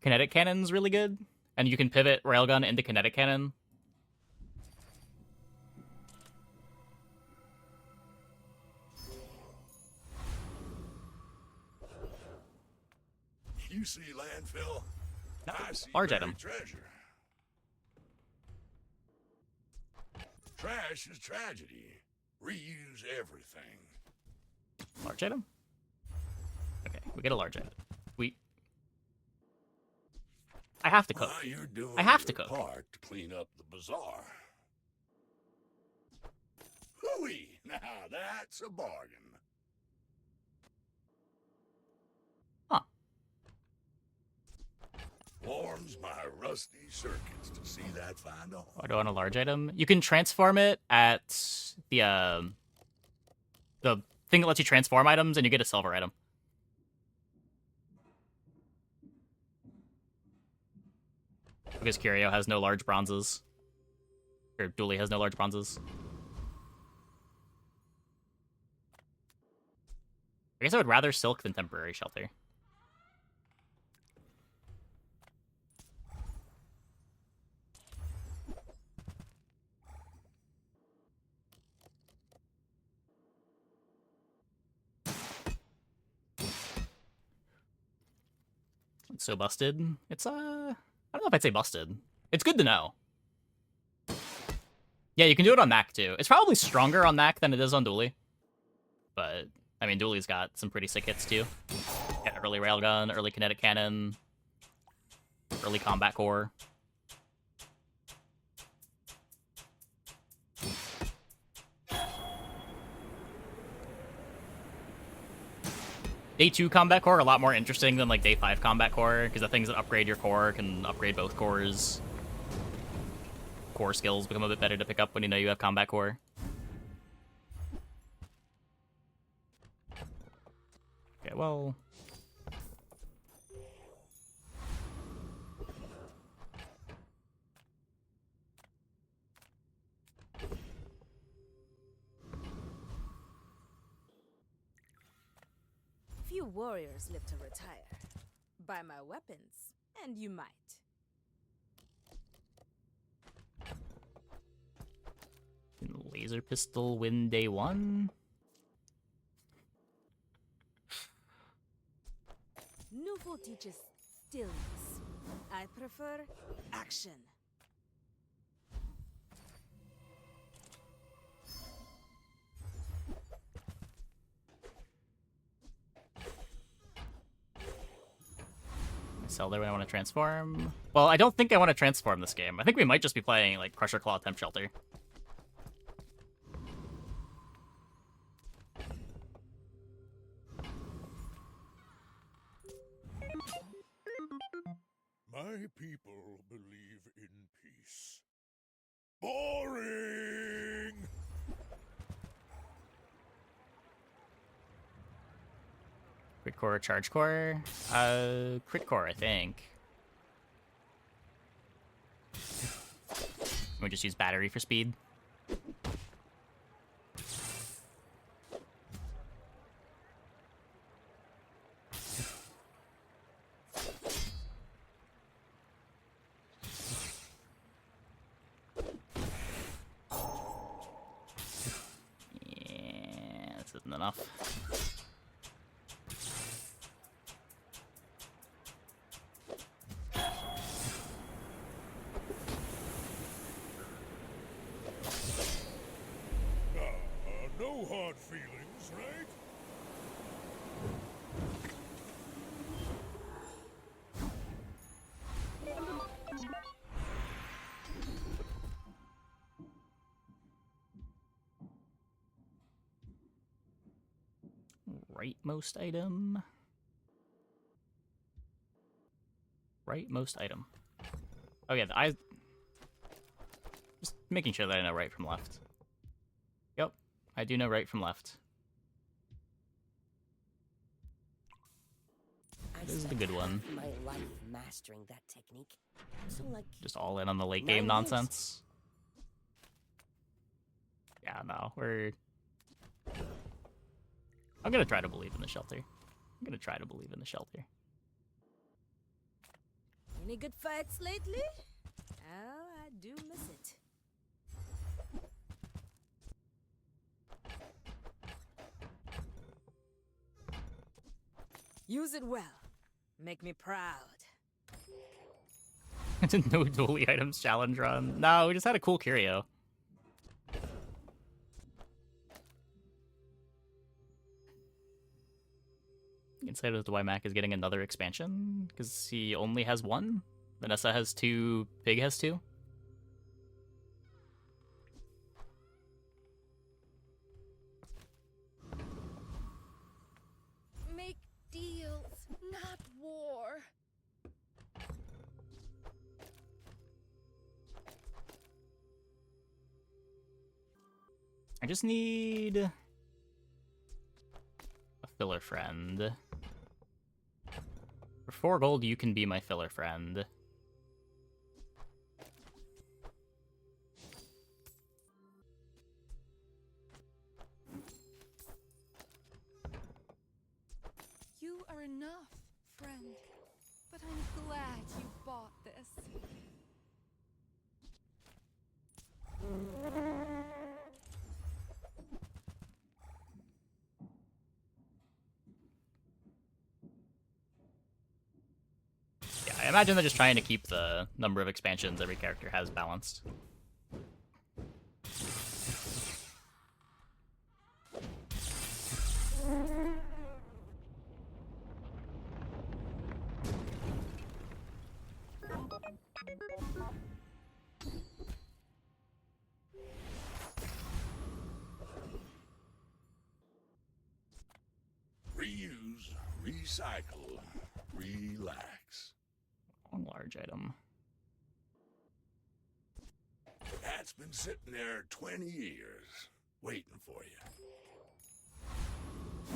kinetic cannon's really good, and you can pivot railgun into kinetic cannon. You see landfill? No, I see large buried item. treasure. Trash is tragedy. Reuse everything. Large item? Okay, we get a large item. I have to cook. Well, you're doing I have to your cook. part to clean up the bazaar. Hooey! Now that's a bargain. Huh. Warms my rusty circuits to see that find all. I don't want a large item. You can transform it at the thing that lets you transform items, and you get a silver item. Because Curio has no large bronzes. Or Dooley has no large bronzes. I guess I would rather silk than temporary shelter. It's so busted. It's I don't know if I'd say busted. It's good to know. Yeah, you can do it on Mac too. It's probably stronger on Mac than it is on Dooley. But I mean, Dooley's got some pretty sick hits too. Yeah, early railgun, early kinetic cannon, early combat core. Day 2 combat core are a lot more interesting than like Day 5 combat core, because the things that upgrade your core can upgrade both cores. Core skills become a bit better to pick up when you know you have combat core. Okay, well... Few warriors live to retire. Buy my weapons, and you might. Can laser pistol win Day 1? Nouveau teaches stillness. I prefer action. Sell there when I want to transform. Well, I don't think I want to transform this game. I think we might just be playing like Crusher Claw Temp Shelter. My people believe in peace. Boring! Crit core, charge core. Crit core, I think. We just use battery for speed. Yeah, this isn't enough. No hard feelings, right? Rightmost item. Rightmost item. Oh yeah, just making sure that I know right from left. Yep, I do know right from left. This is the good one. My life mastering that technique. So like Just all in on the late game nonsense. Yeah, no, I'm gonna try to believe in the shelter. I'm gonna try to believe in the shelter. Any good fights lately? Oh, I do miss it. Use it well. Make me proud. No Dooley items challenge run. No, we just had a cool curio. Insight as to why Mac is getting another expansion? Because he only has one? Vanessa has two, Pig has two? Make deals, not war. I just need a filler friend. For 4 gold, you can be my filler friend. You are enough, friend. But I'm glad you bought this. Yeah, I imagine they're just trying to keep the number of expansions every character has balanced. Reuse, recycle, relax. One large item. That's been sitting there 20 years, waiting for you.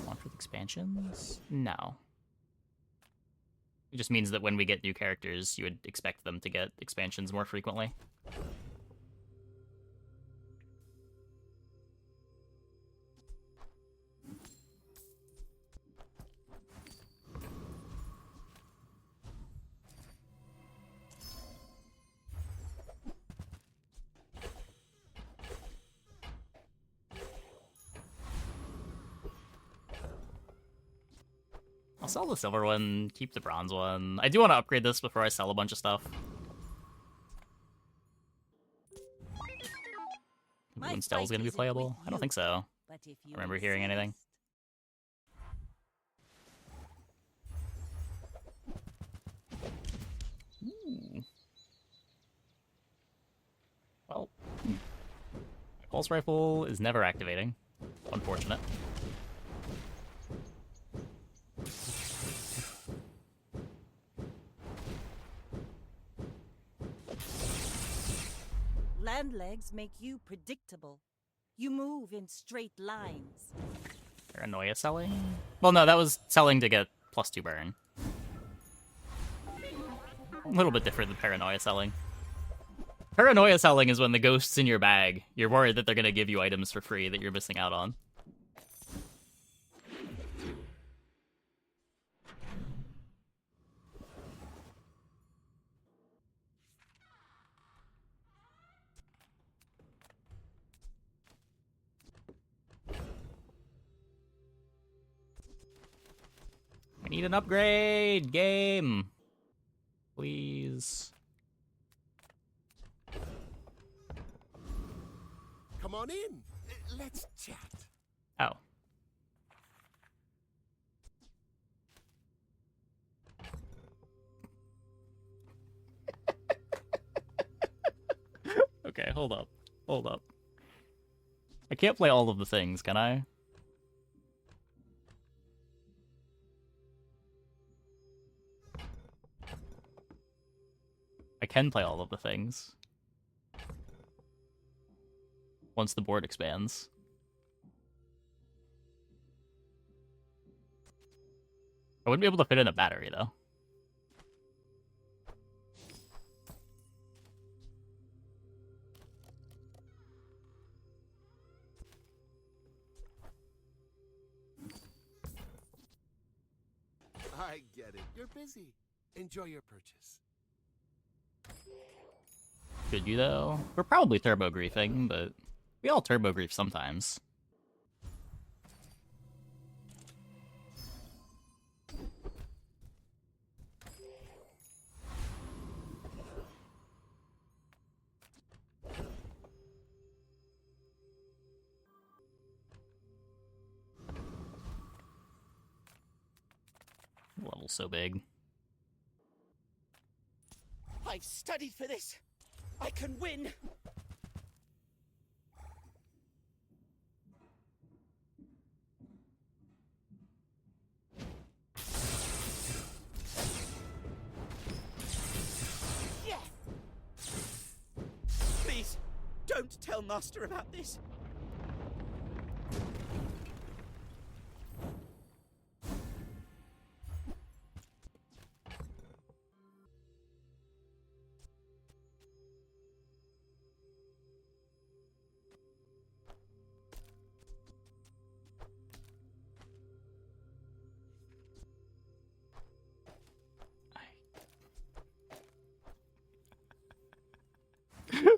Launch with expansions? No. It just means that when we get new characters, you would expect them to get expansions more frequently. I'll sell the silver one, keep the bronze one. I do want to upgrade this before I sell a bunch of stuff. When Stell's gonna be playable? I don't think so. I remember hearing anything. Ooh. Well, my pulse rifle is never activating. Unfortunate. Land legs make you predictable. You move in straight lines. Paranoia selling? Well, no, that was selling to get +2 burn. A little bit different than paranoia selling. Paranoia selling is when the ghost's in your bag. You're worried that they're going to give you items for free that you're missing out on. I need an upgrade! Game! Please. Come on in. Let's chat. Oh. Okay, hold up. Hold up. I can't play all of the things, can I? I can play all of the things. Once the board expands. I wouldn't be able to fit in a battery, though. I get it. You're busy. Enjoy your purchase. Should you, though? We're probably turbo griefing, but we all turbo grief sometimes. Level's so big. I've studied for this. I can win. Yeah. Please, don't tell Master about this.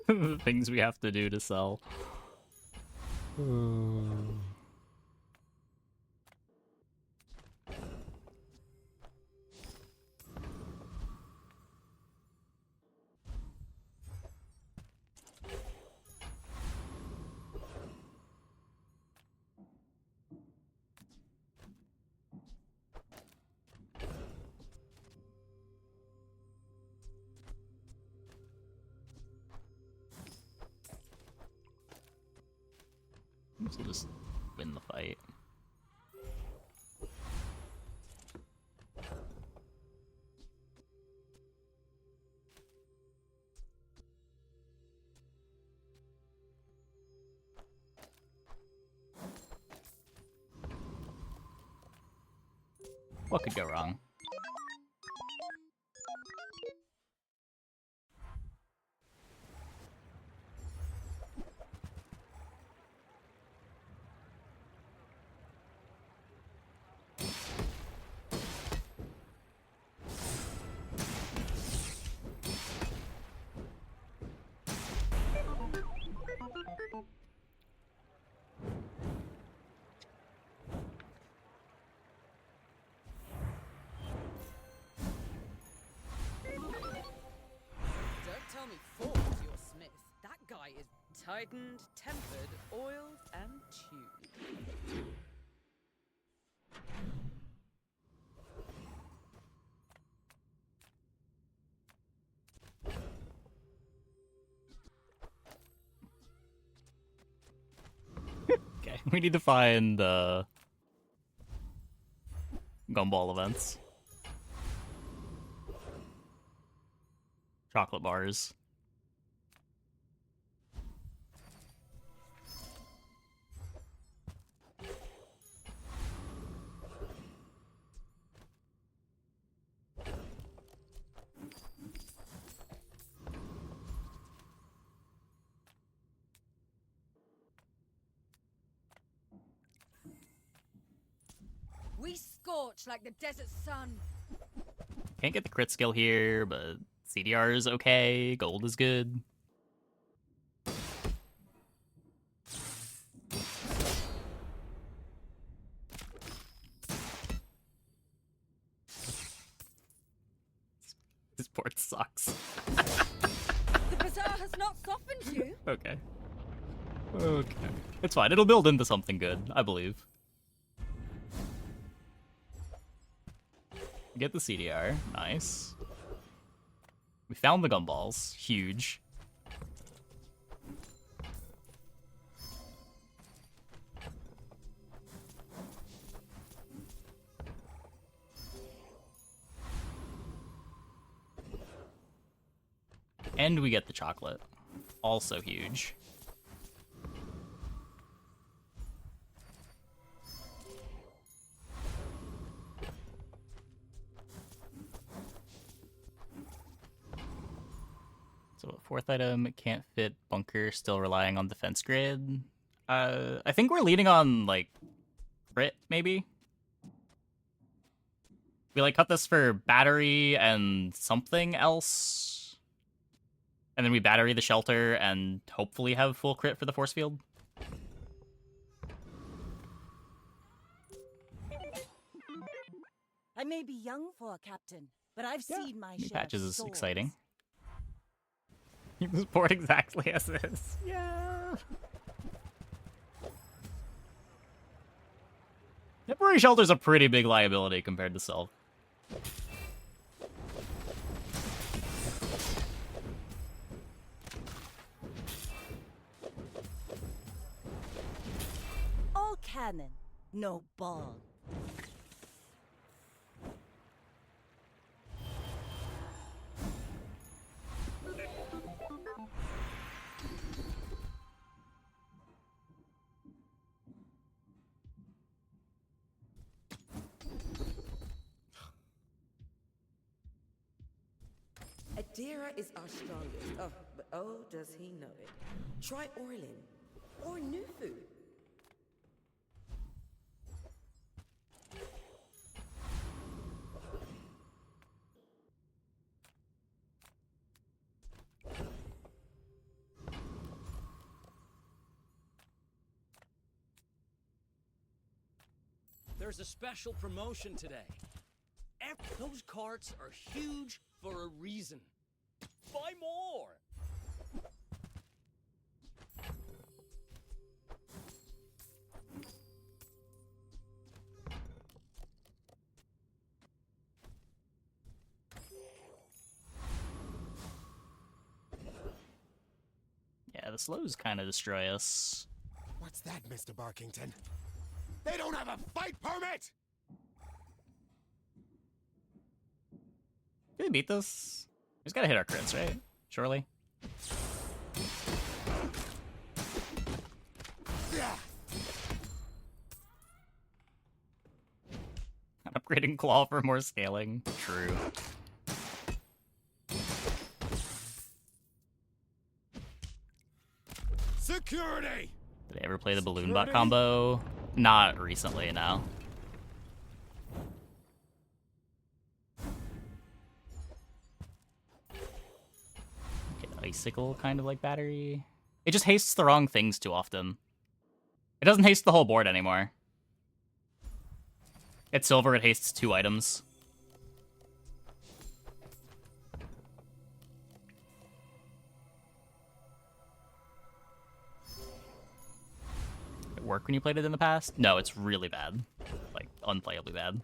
The things we have to do to sell. So just win the fight. What could go wrong? Don't tell me Ford's your smith. That guy is tightened, tempered, oiled, and tuned. Okay, we need to find gumball events. Chocolate bars. We scorch like the desert sun. Can't get the crit skill here, but CDR is okay. Gold is good. This port sucks. The Bazaar has not softened you. Okay. Okay. It's fine. It'll build into something good, I believe. Get the CDR. Nice. We found the gumballs. Huge. And we get the chocolate. Also huge. So fourth item, can't fit bunker, still relying on defense grid. I think we're leaning on, like, crit, maybe? We, like, cut this for battery and something else? And then we battery the shelter and hopefully have full crit for the force field. I may be young for a captain, but I've seen my New share patches of is swords. exciting. This board exactly as is. Yeah. Temporary shelter's a pretty big liability compared to Silk. All cannon, no ball. Adira is our strongest. Oh, but oh, does he know it? Try Orlin or Nufu. There's a special promotion today. Those carts are huge for a reason. Buy more! Yeah, the slows kind of destroy us. What's that, Mr. Barkington? They don't have a fight permit! Did we beat this? We just gotta hit our crits, right? Surely. Yeah. Upgrading Claw for more scaling. True. Security! Did I ever play the balloon bot combo? Not recently, no. Okay, icicle kind of like battery. It just hastes the wrong things too often. It doesn't haste the whole board anymore. At silver, it hastes 2 items. Did it work when you played it in the past? No, it's really bad. Like, unplayably bad.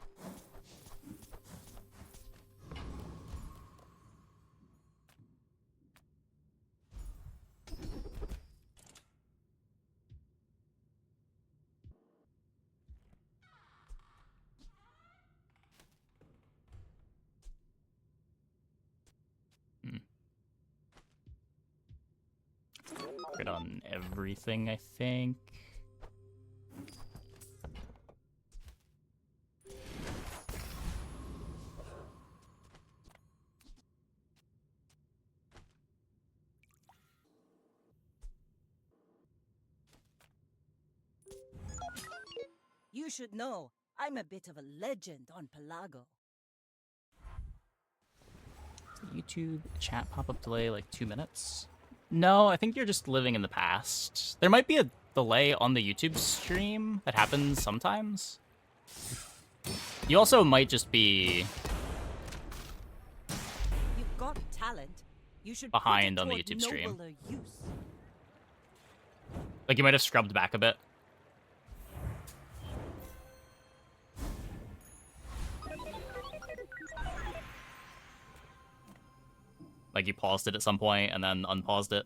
Crit on everything, I think. You should know, I'm a bit of a legend on Pelago. YouTube chat pop-up delay like 2 minutes? No, I think you're just living in the past. There might be a delay on the YouTube stream that happens sometimes. You also might just be You've got talent. You should behind put it on the toward YouTube stream. nobler use. Like, you might have scrubbed back a bit. Like, you paused it at some point and then unpaused it.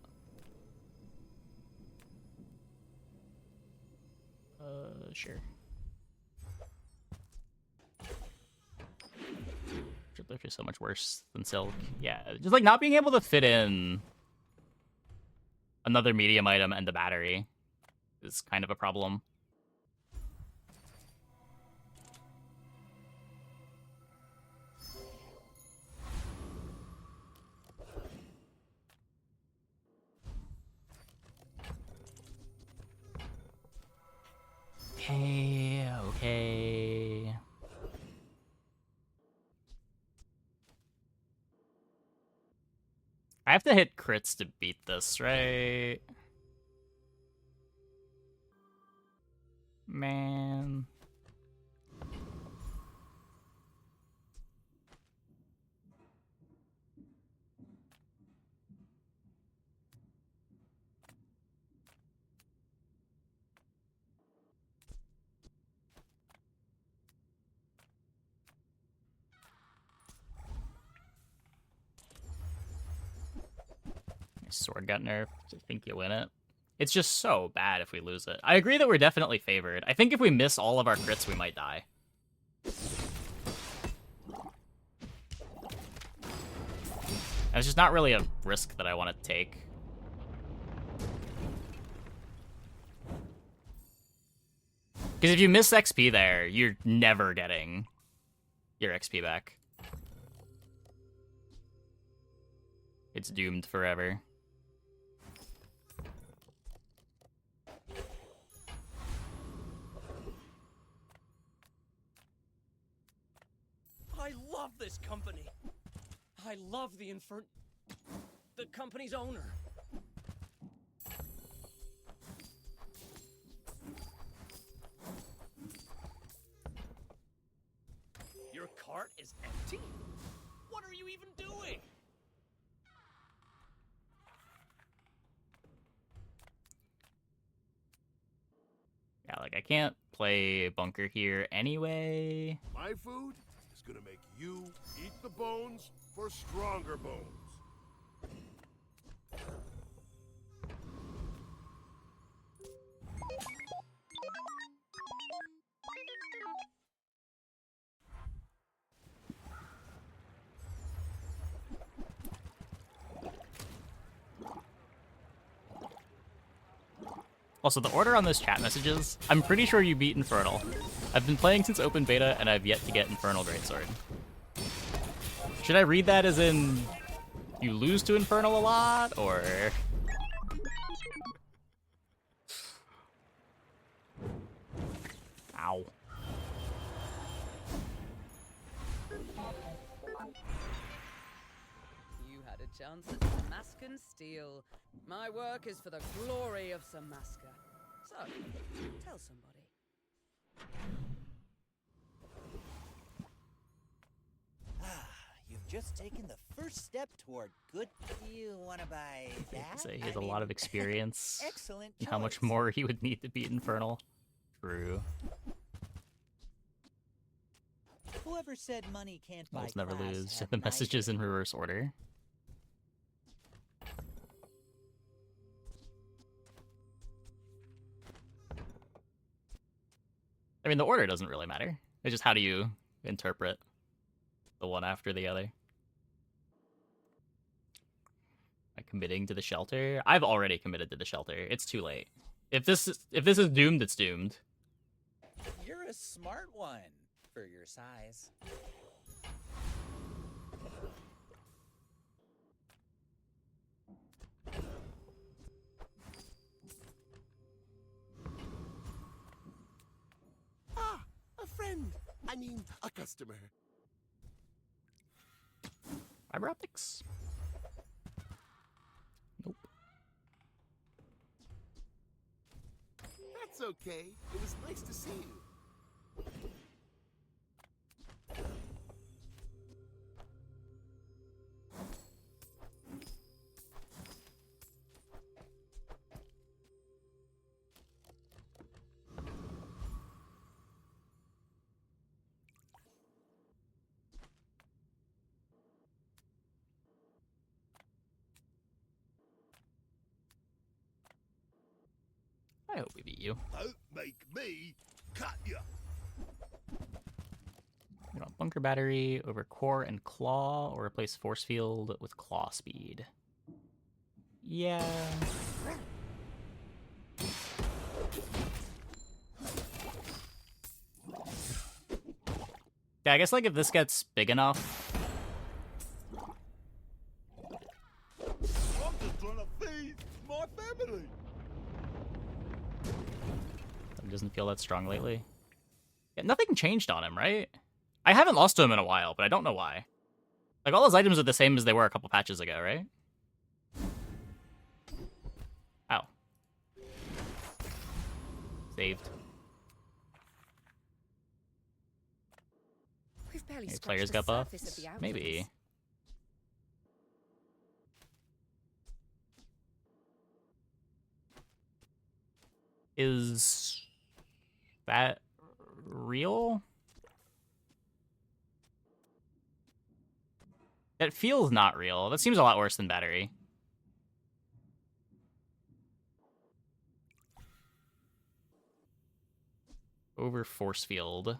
Sure. Dribbler is so much worse than Silk. Yeah, just, like, not being able to fit in another medium item and a battery is kind of a problem. Okay, okay. I have to hit crits to beat this, right? Man. Sword got nerfed. I think you win it. It's just so bad if we lose it. I agree that we're definitely favored. I think if we miss all of our crits, we might die. And it's just not really a risk that I want to take. Because if you miss XP there, you're never getting your XP back. It's doomed forever. I love this company. I love the company's owner. Your cart is empty? What are you even doing? Yeah, like I can't play bunker here anyway. My food is gonna make you eat the bones for stronger bones. Also, the order on those chat messages, I'm pretty sure you beat Infernal. I've been playing since open beta, and I've yet to get Infernal Greatsword. Should I read that as in you lose to Infernal a lot, or... Ow. You had a chance at Samascan steel. My work is for the glory of Samaska. So, tell somebody. You've just taken the first step toward good. You want to buy that? Say he has a lot of experience. Excellent And how much choice. more he would need to beat Infernal. True. Whoever said money can't buy Almost never class lose. had The messages neither. in reverse order. I mean, the order doesn't really matter. It's just how do you interpret the one after the other. Am I committing to the shelter? I've already committed to the shelter. It's too late. If this is doomed, it's doomed. You're a smart one for your size. Ah, a friend. I mean, a customer. Fiber optics? Nope. That's okay. It was nice to see you. I hope we beat you. Don't make me cut you. You want bunker battery over core and claw, or replace force field with claw speed. Yeah. Yeah, I guess like if this gets big enough. I'm just trying to feed my family. He doesn't feel that strong lately. Yeah, nothing changed on him, right? I haven't lost to him in a while, but I don't know why. Like, all his items are the same as they were a couple patches ago, right? Saved. We've barely Maybe scratched players the got buffed? surface of the outlaws. Maybe. Is that real? It feels not real. That seems a lot worse than battery. Over force field.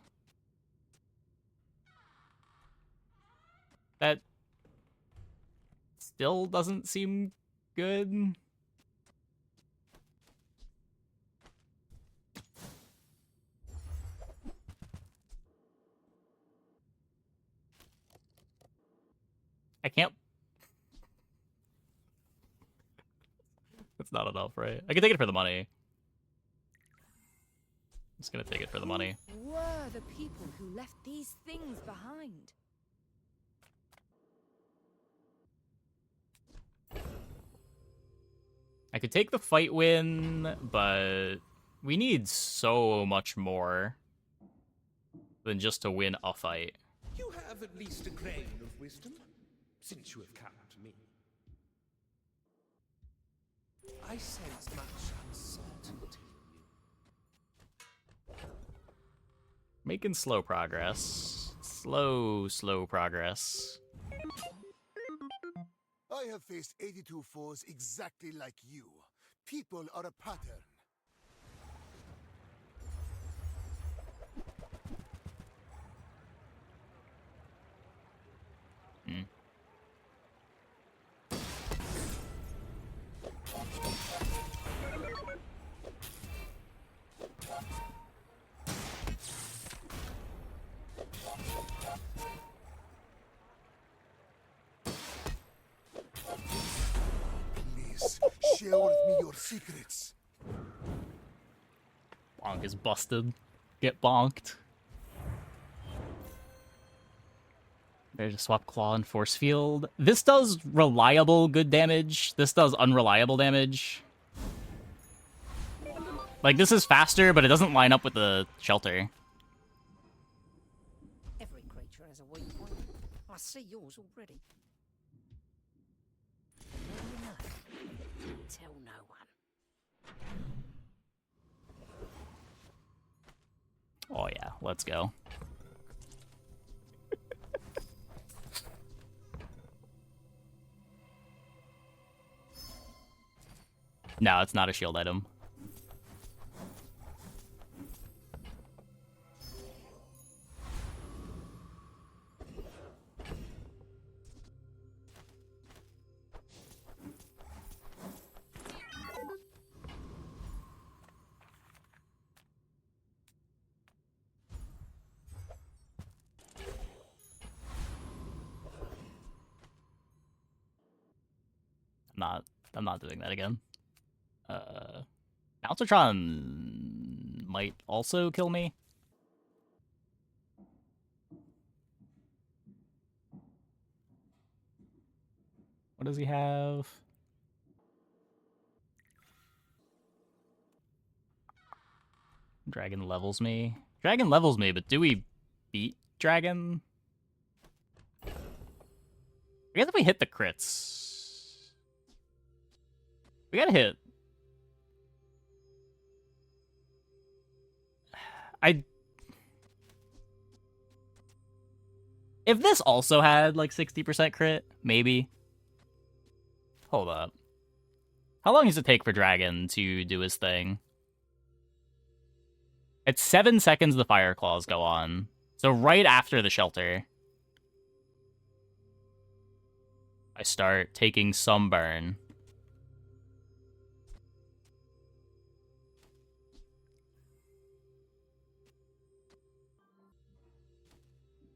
That still doesn't seem good. I can't. It's not enough, right? I can take it for the money. I'm just gonna take it for the money. Who were the people who left these things behind? I could take the fight win, but we need so much more than just to win a fight. You have at least a grain of wisdom, since you have come to me. I sense much uncertainty in you. Making slow progress. Slow progress. I have faced 82 foes exactly like you. People are a pattern. Please, share with me your secrets. Bonk is busted. Get bonked. There's a swap claw and force field. This does reliable good damage. This does unreliable damage. Like, this is faster, but it doesn't line up with the shelter. Every creature has a weak point. I see yours already. What do you know? Tell no one. Oh yeah, let's go. No, it's not a shield item. I'm not doing that again. Alcatron might also kill me. What does he have? Dragon levels me. Dragon levels me, but do we beat Dragon? I guess if we hit the crits. We gotta hit. If this also had like 60% crit, maybe. Hold up. How long does it take for Dragon to do his thing? It's 7 seconds the fire claws go on. So right after the shelter, I start taking some burn.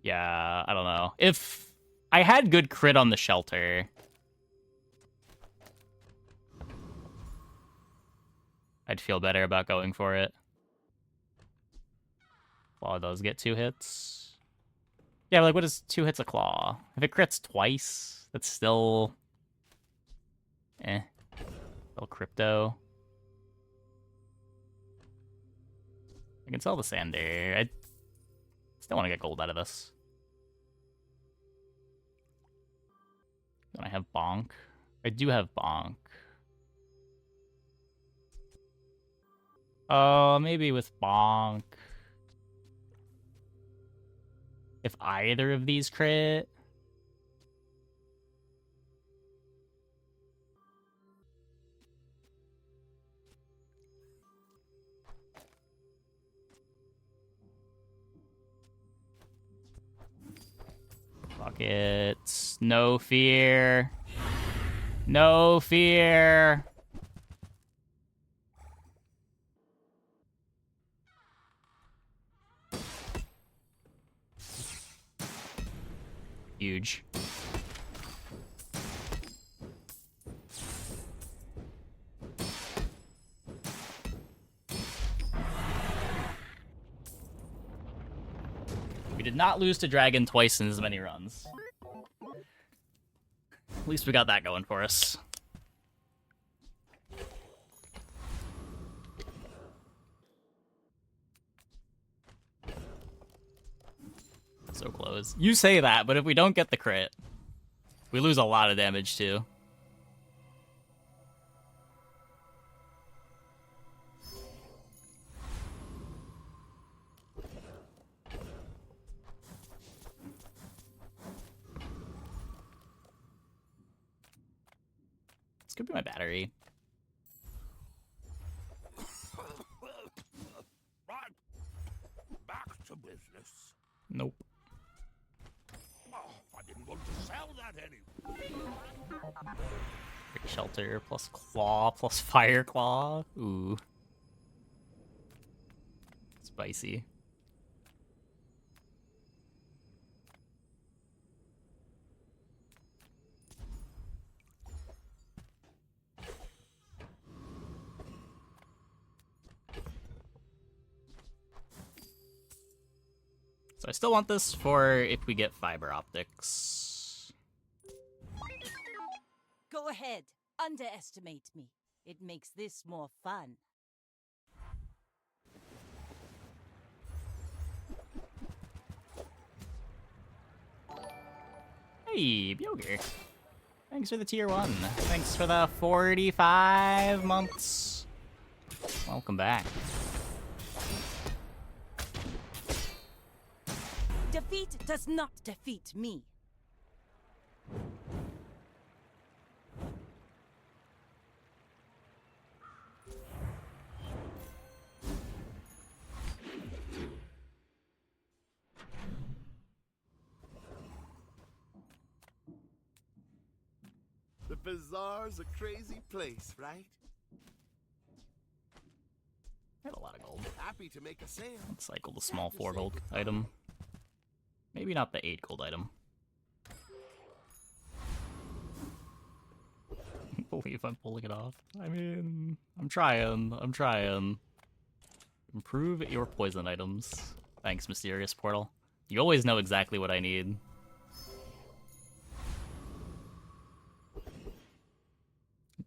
Yeah, I don't know. If I had good crit on the shelter, I'd feel better about going for it. Claw does get 2 hits. Yeah, but like, what is 2 hits a claw? If it crits twice, that's still... Still crypto. I can sell the sander. I still want to get gold out of this. Don't I have bonk? I do have bonk. Oh, maybe with bonk. If either of these crit. Fuck it. No fear. No fear. Huge. We did not lose to Dragon twice in as many runs. At least we got that going for us. So close. You say that, but if we don't get the crit, we lose a lot of damage too. This could be my battery. Right. Back to business. Nope. Oh, I didn't want to sell that anyway. Shelter plus claw plus fire claw. Ooh. Spicy. So I still want this for if we get fiber optics. Go ahead. Underestimate me. It makes this more fun. Hey, Byoger. Thanks for the tier 1. Thanks for the 45 months. Welcome back. Defeat does not defeat me. The Bazaar's a crazy place, right? I have a lot of gold. Happy to make a sale. Let's cycle the small 4 gold item. Maybe not the 8 gold item. I can't believe I'm pulling it off. I mean, I'm trying. I'm trying. Improve your poison items. Thanks, Mysterious Portal. You always know exactly what I need.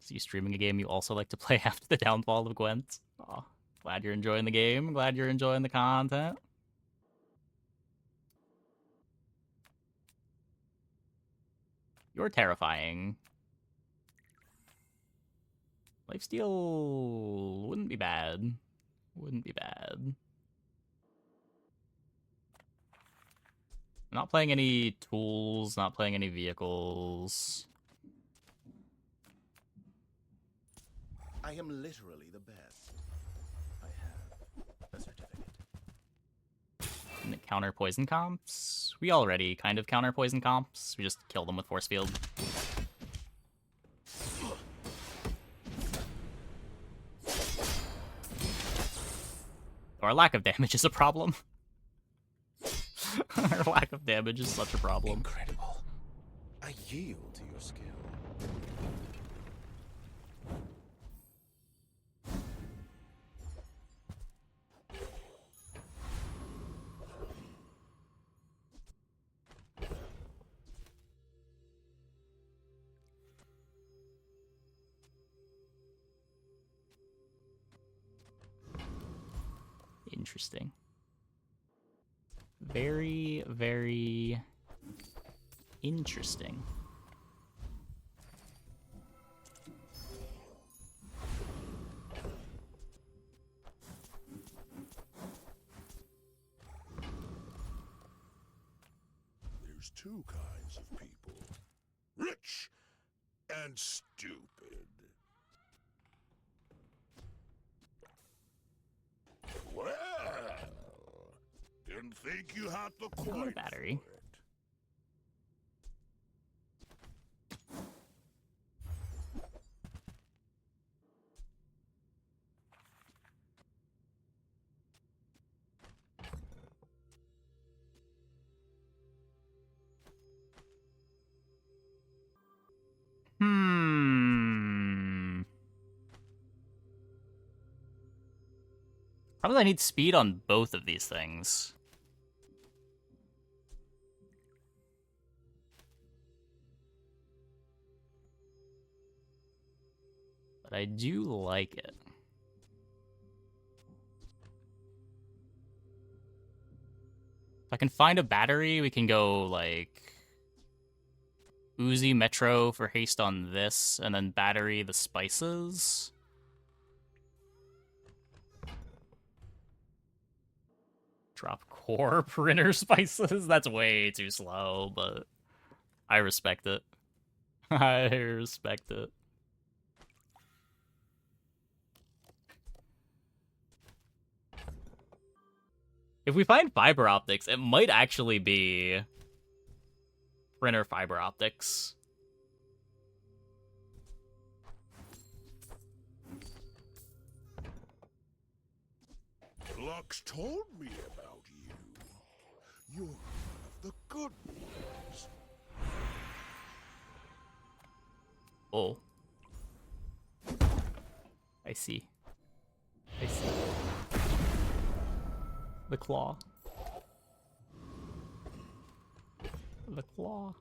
So you streaming a game you also like to play after the downfall of Gwent? Aw, glad you're enjoying the game. Glad you're enjoying the content. You're terrifying. Lifesteal wouldn't be bad. Wouldn't be bad. I'm not playing any tools, not playing any vehicles. I am literally the best. I have a certificate. And counter poison comps? We already kind of counter poison comps. We just kill them with force field. Our lack of damage is a problem. Our lack of damage is such a problem. Incredible. I yield to your skill. interesting. Very, very interesting. There's two kinds of people. Rich and stupid. Well, didn't think you had the coin battery. for it. Probably I need speed on both of these things. But I do like it. If I can find a battery, we can go, like, Uzi Metro for haste on this, and then battery the spices. Drop core printer spices? That's way too slow, but I respect it. I respect it. If we find fiber optics, it might actually be printer fiber optics. Lux told me about you. You're one of the good ones. Oh. I see. I see. The claw. The claw.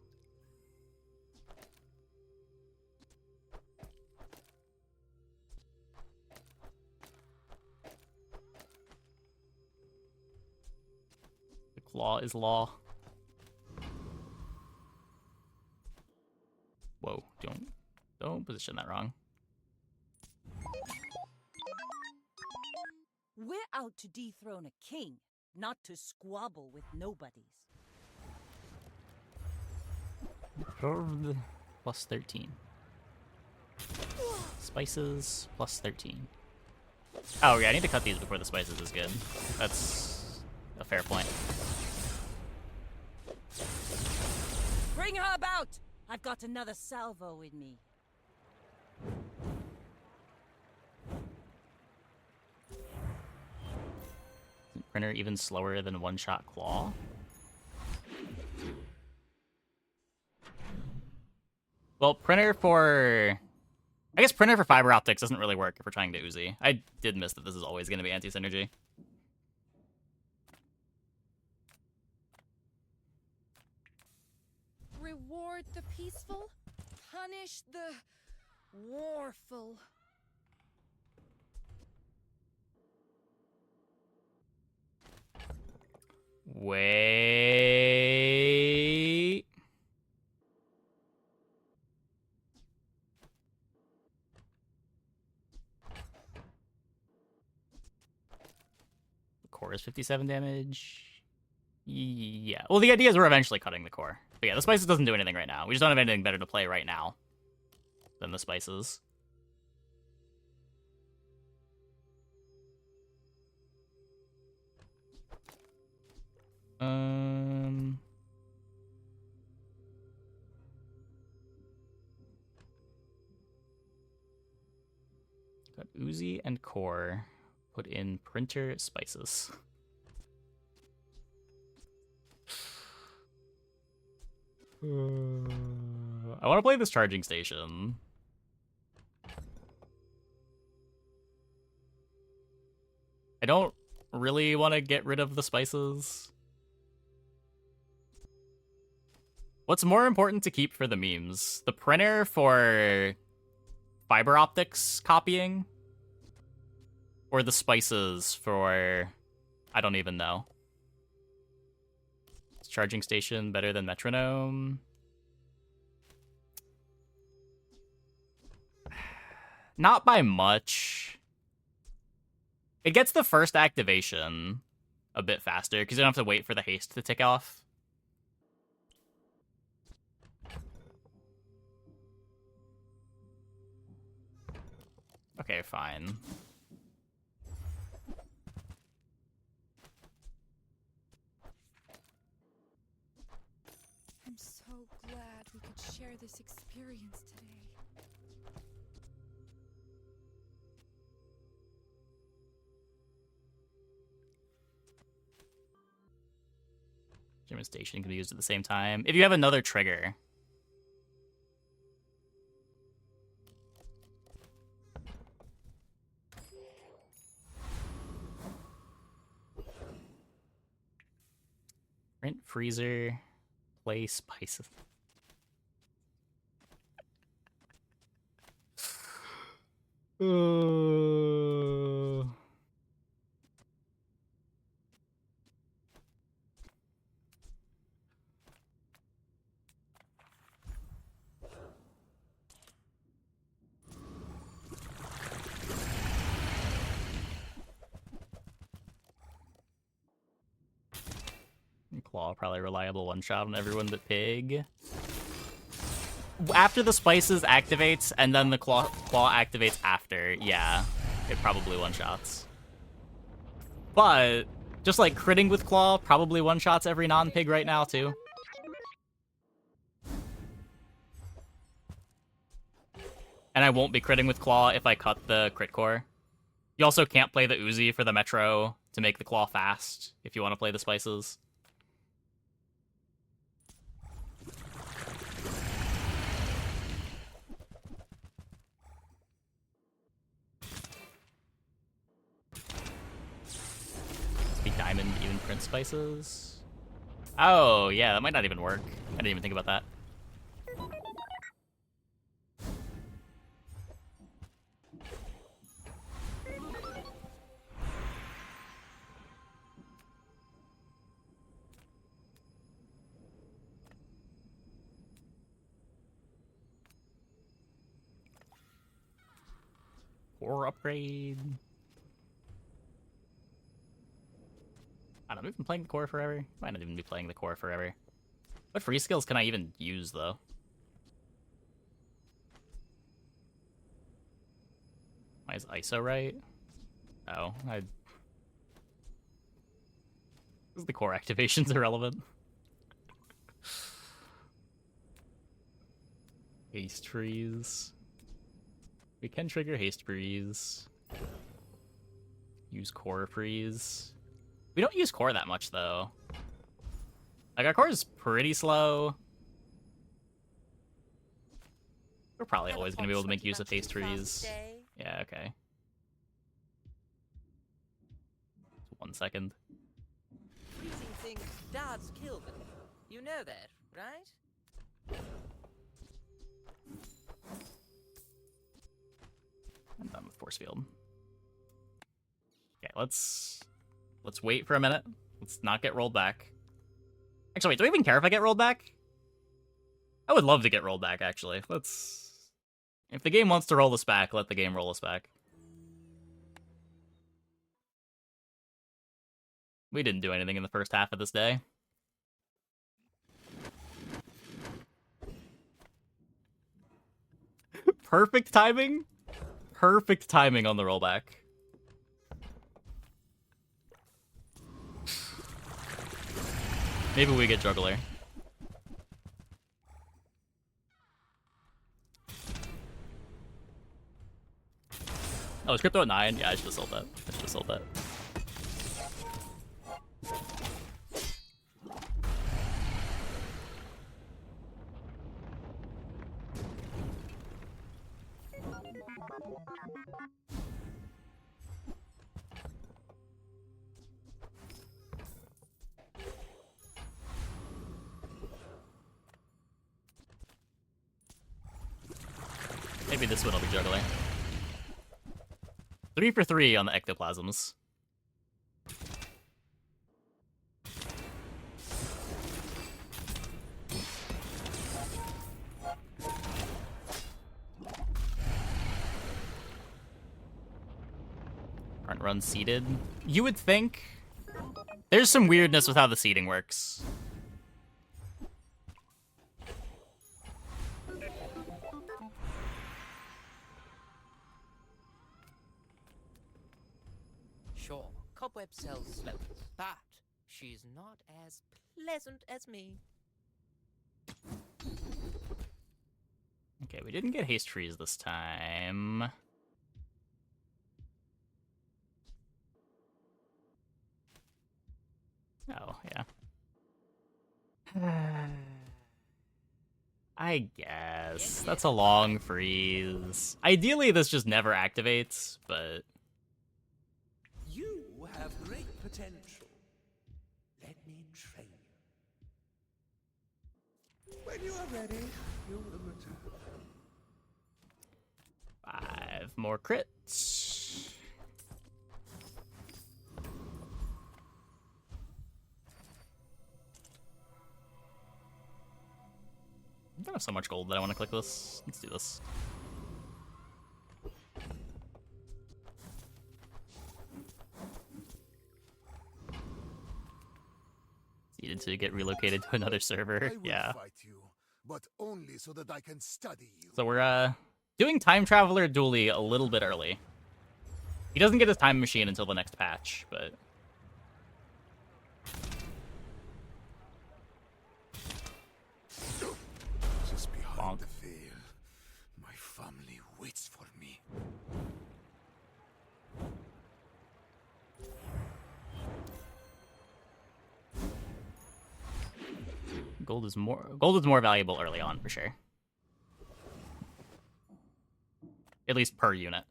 The claw is law. Whoa, don't position that wrong. We're out to dethrone a king, not to squabble with nobodies. Plus 13. Spices, plus 13. Oh, yeah, I need to cut these before the spices is good. That's a fair point. Bring her about! I've got another salvo in me. Printer even slower than one-shot claw? Well, printer for... I guess printer for fiber optics doesn't really work if we're trying to Uzi. I did miss that this is always going to be anti-synergy. Reward the peaceful, punish the warful. Wait. The core is 57 damage. Yeah. Well, the idea is we're eventually cutting the core. But yeah, the spices doesn't do anything right now. We just don't have anything better to play right now than the spices. Got Uzi and core. Put in printer spices. I want to play this charging station. I don't really want to get rid of the spices. What's more important to keep for the memes? The printer for fiber optics copying? Or the spices for I don't even know. Is charging station better than metronome? Not by much. It gets the first activation a bit faster because you don't have to wait for the haste to tick off. Okay, fine. I'm so glad we could share this experience today. German station can be used at the same time. If you have another trigger. Rent freezer. Play spices. Claw, probably reliable one-shot on everyone but Pig. After the spices activates, and then the claw activates after, yeah, it probably one-shots. But, just like critting with Claw, probably one-shots every non-Pig right now, too. And I won't be critting with Claw if I cut the crit core. You also can't play the Uzi for the Metro to make the Claw fast, if you want to play the spices. Diamond even print spices. Oh, yeah, that might not even work. I didn't even think about that. Core upgrade. I don't know, we've been playing the core forever. Might not even be playing the core forever. What free skills can I even use, though? Why is ISO right? Oh, the core activation's irrelevant. Haste freeze. We can trigger haste freeze. Use core freeze. We don't use core that much, though. Like, our core is pretty slow. We're probably always going to be able to make use of haste freeze. Yeah, okay. 1 second. Freezing things does kill them. You know that, right? I'm done with force field. Okay, let's wait for a minute. Let's not get rolled back. Actually, wait, do I even care if I get rolled back? I would love to get rolled back, actually. If the game wants to roll us back, let the game roll us back. We didn't do anything in the first half of this day. Perfect timing? Perfect timing on the rollback. Maybe we get Juggler. Oh, is crypto at 9? Yeah, I should have sold that. I should have sold that. Maybe this one will be Juggler. 3 for 3 on the ectoplasms. Can't run seated. You would think. There's some weirdness with how the seating works. Sure, Cobweb sells slowly, but she's not as pleasant as me. Okay, we didn't get haste freeze this time. Oh, yeah. I guess. That's a long freeze. Ideally, this just never activates, but... You have great potential. Let me train you. When you are ready, you will return. 5 more crits. I don't have so much gold that I want to click this. Let's do this. Needed to get relocated to another server. Yeah. Fight you, but only so that I can study you. So we're doing Time Traveler Dooley a little bit early. He doesn't get his time machine until the next patch, but... Just behind Bonk. the veil, my family waits for me. Gold is more valuable early on, for sure. At least per unit.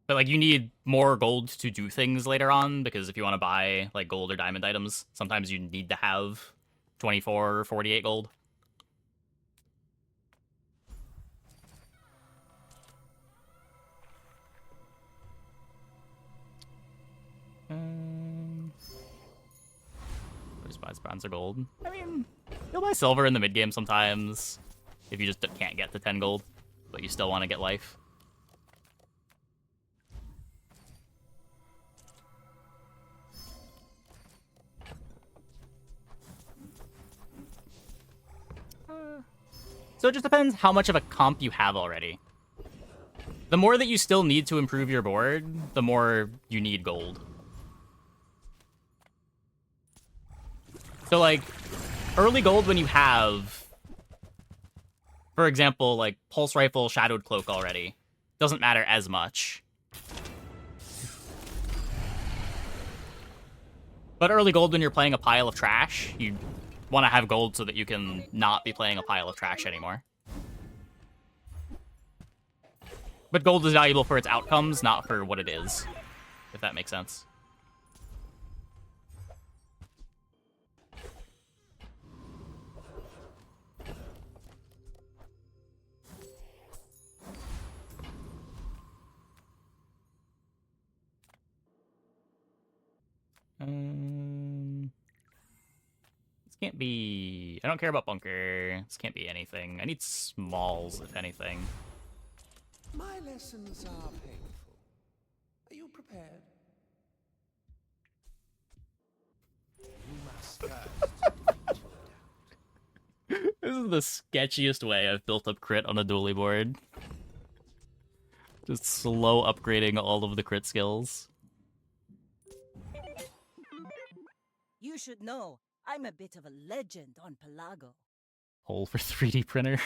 But, like, you need more gold to do things later on, because if you want to buy, like, gold or diamond items, sometimes you need to have 24 or 48 gold. Just buy bronze or gold. I mean, you'll buy silver in the mid game sometimes if you just can't get to 10 gold, but you still want to get life. So it just depends how much of a comp you have already. The more that you still need to improve your board, the more you need gold. So, like, early gold when you have, for example, like, Pulse Rifle, Shadowed Cloak already, doesn't matter as much. But early gold when you're playing a pile of trash, you want to have gold so that you can not be playing a pile of trash anymore. But gold is valuable for its outcomes, not for what it is, if that makes sense. This can't be... I don't care about bunker. This can't be anything. I need smalls, if anything. My lessons are painful. Are you prepared? You must first. This is the sketchiest way I've built up crit on a Dooley board. Just slow upgrading all of the crit skills. You should know, I'm a bit of a legend on Pelago. Hole for 3D printer.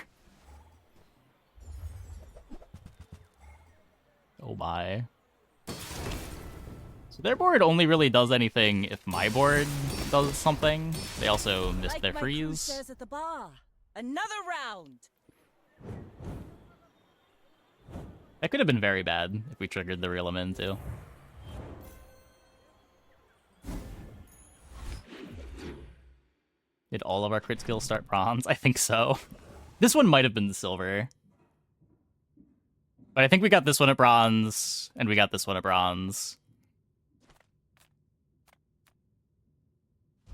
Oh my. So their board only really does anything if my board does something. They also missed Like their my crew freeze. says at the bar, another round. That could have been very bad if we triggered the reel him in too. Did all of our crit skills start bronze? I think so. This one might have been silver. But I think we got this one at bronze, and we got this one at bronze.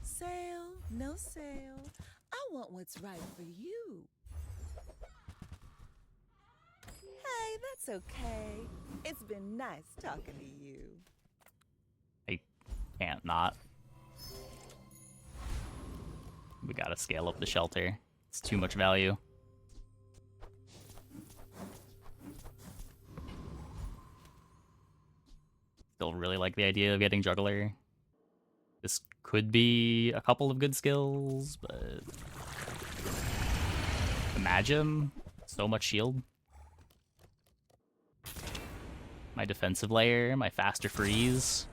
Sale, no sale. I want what's right for you. Hey, that's okay. It's been nice talking to you. Can't not. We gotta scale up the shelter. It's too much value. Still really like the idea of getting Juggler. This could be a couple of good skills, but... Imagine so much shield. My defensive layer, my faster freeze.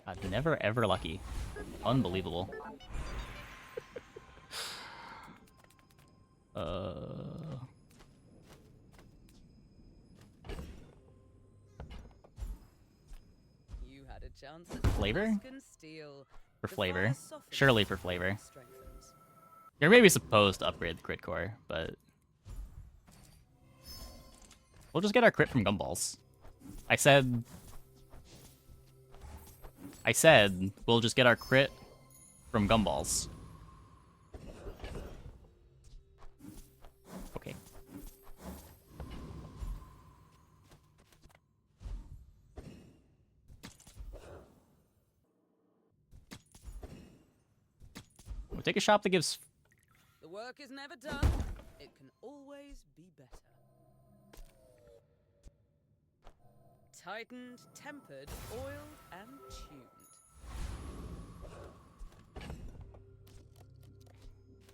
God, never ever lucky. Unbelievable. You had a chance at Flavor? Tuscan steel. For The flavor. fire softens, Surely for flavor. strengthens. You're maybe supposed to upgrade the crit core, but... We'll just get our crit from gumballs. I said we'll just get our crit from gumballs. Okay. We'll take a shop that gives... The work is never done. It can always be better. Tightened, tempered, oiled, and tuned.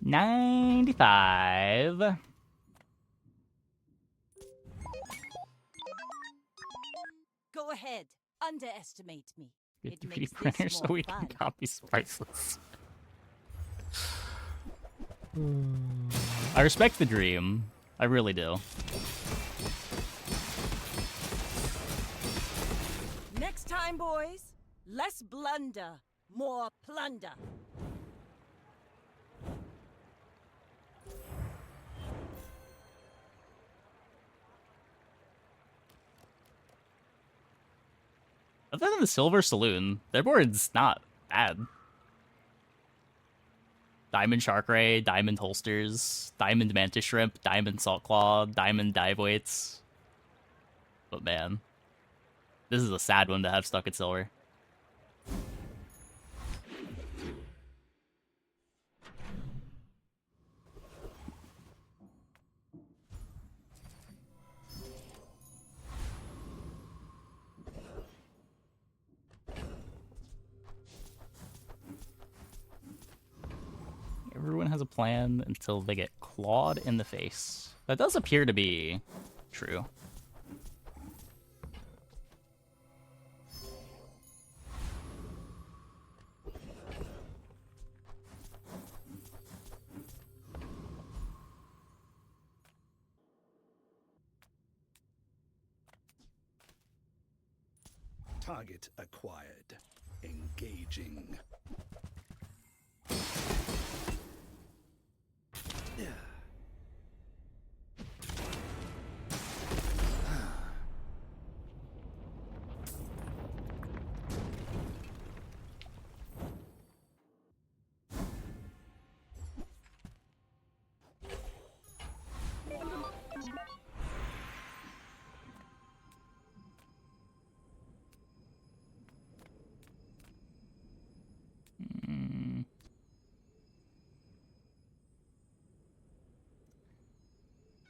95. Go ahead. Underestimate me. Get It 3D makes printer this so more we can fun. copy priceless. I respect the dream. I really do. Next time, boys, less blunder, more plunder. Other than the Silver Saloon, their board's not bad. Diamond Shark Ray, Diamond Holsters, Diamond Mantis Shrimp, Diamond Salt Claw, Diamond Dive Weights. But man, this is a sad one to have stuck at silver. Everyone has a plan until they get clawed in the face. That does appear to be true. Target acquired. Engaging.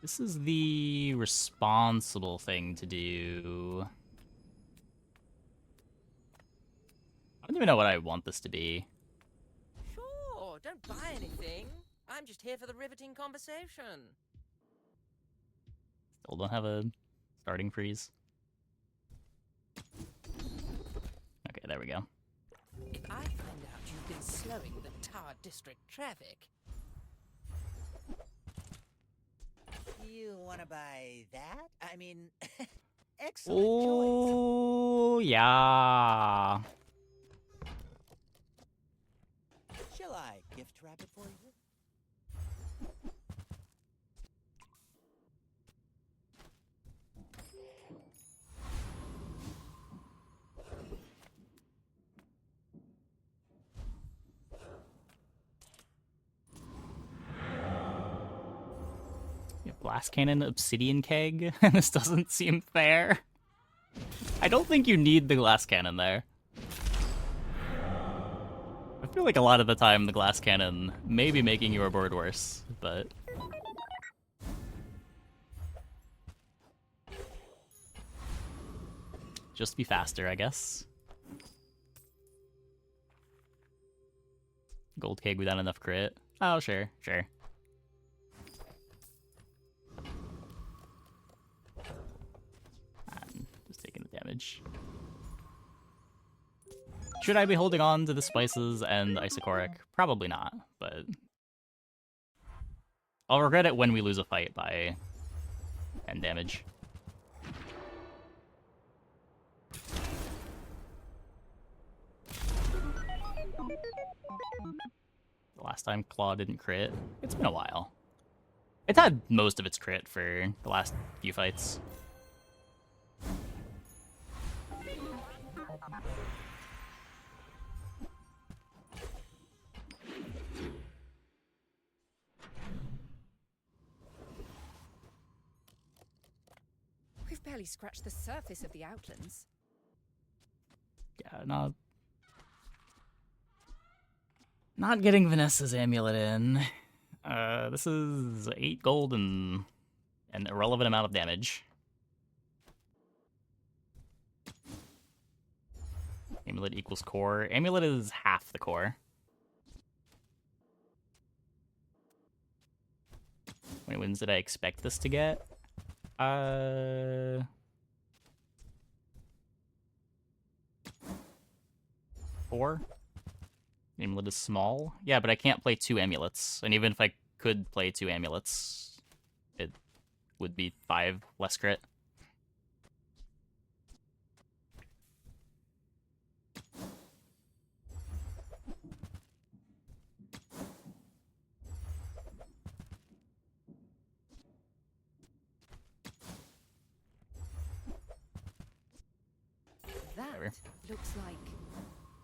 This is the responsible thing to do. I don't even know what I want this to be. Sure, don't buy anything. I'm just here for the riveting conversation. Still don't have a starting freeze. Okay, there we go. If I find out you've been slowing the Tower District traffic... You want to buy that? I mean, excellent Oh, yeah. choice. Shall I gift wrap it for you? Glass cannon, obsidian keg. This doesn't seem fair. I don't think you need the glass cannon there. I feel like a lot of the time the glass cannon may be making your board worse, but... just be faster, I guess. Gold keg without enough crit. Oh, sure, sure. I'm just taking the damage. Should I be holding on to the spices and isocoric? Probably not, but... I'll regret it when we lose a fight by end damage. The last time Claw didn't crit, it's been a while. It's had most of its crit for the last few fights. We've barely scratched the surface of the Outlands. Yeah, not getting Vanessa's amulet in. This is 8 gold and an irrelevant amount of damage. Amulet equals core. Amulet is half the core. How many wins did I expect this to get? 4? Amulet is small. Yeah, but I can't play 2 amulets. And even if I could play 2 amulets, it would be 5 less crit. That looks like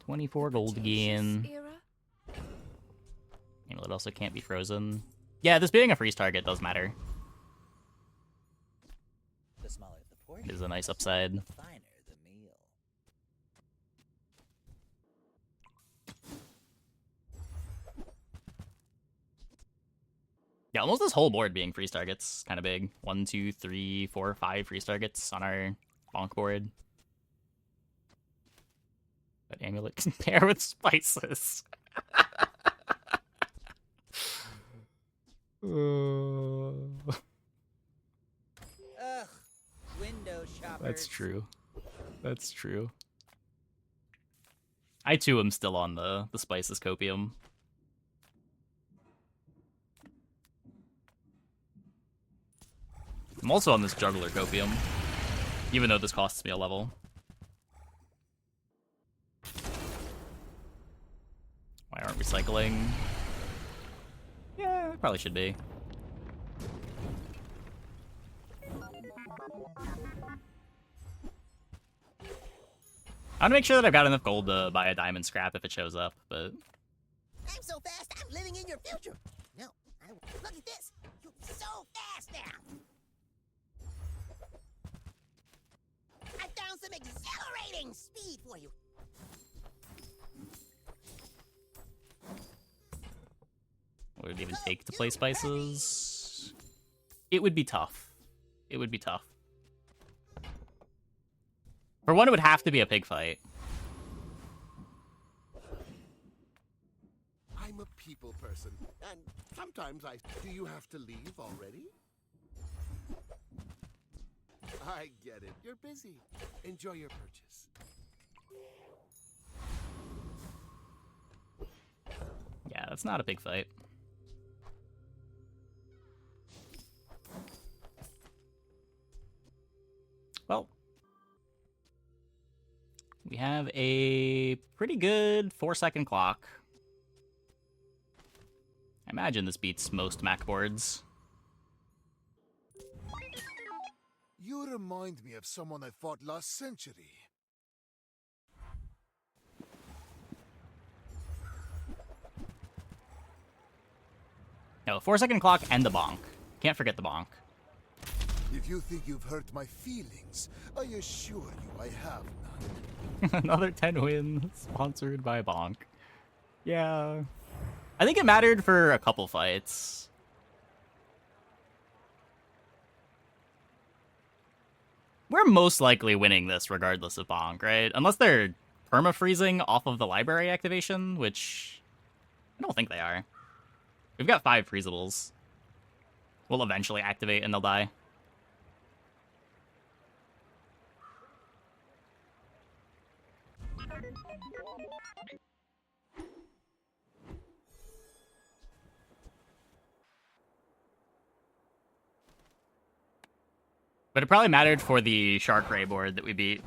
24 gold again. era? Amulet also can't be frozen. Yeah, this being a freeze target does matter. The smaller the portion, It is a nice upside. the finer the meal. Yeah, almost this whole board being freeze targets. Kind of big. 1, 2, 3, 4, 5 freeze targets on our bonk board. But amulet can pair with spices. Ugh, window shoppers. That's true. That's true. I too am still on the spices copium. I'm also on this juggler copium, even though this costs me a level. Why aren't we cycling? Yeah, probably should be. I want to make sure that I've got enough gold to buy a diamond scrap if it shows up, but... I'm so fast, I'm living in your future. No, look at this. You're so fast now. I found some exhilarating speed for you. What would it even take to play spices? It would be tough. It would be tough. For one, it would have to be a pig fight. I'm a people person, and sometimes do you have to leave already? I get it. You're busy. Enjoy your purchase. Yeah, that's not a pig fight. Well, we have a pretty good 4-second clock. I imagine this beats most Mac boards. You remind me of someone I fought last century. No, 4-second clock and the bonk. Can't forget the bonk. If you think you've hurt my feelings, I assure you I have none. Another 10 wins, sponsored by Bonk. Yeah. I think it mattered for a couple fights. We're most likely winning this regardless of Bonk, right? Unless they're perma-freezing off of the library activation, which I don't think they are. We've got 5 freezables. We'll eventually activate and they'll die. But it probably mattered for the Shark Ray board that we beat.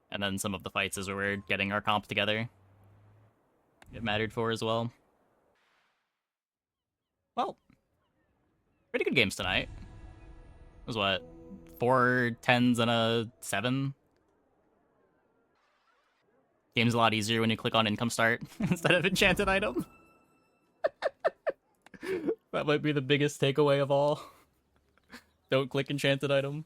And then some of the fights as we were getting our comp together. It mattered for as well. Well, pretty good games tonight. It was what? 4 10s and a 7? Game's a lot easier when you click on income start instead of enchanted item. That might be the biggest takeaway of all. Don't click enchanted item.